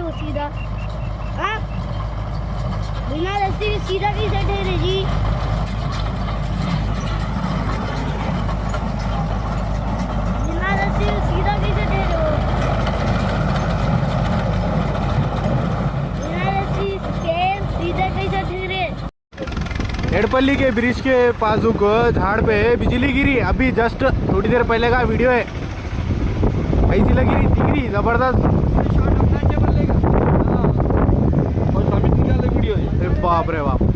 हो सीधा? हाँ, बिना रस्सी के सीधा कैसे ठहरे जी? बिना रस्सी के सीधा कैसे ठहरे हो? बिना रस्सी के सीधा कैसे ठहरे? एडपल्ली के ब्रिज के पासुक झाड़ पे बिजली गिरी। अभी जस्ट थोड़ी देर पहले का वीडियो है। ऐसी लगी रही दिख रही जबरदस्त। और स्वामी वीडियो है। बाप रे बाप।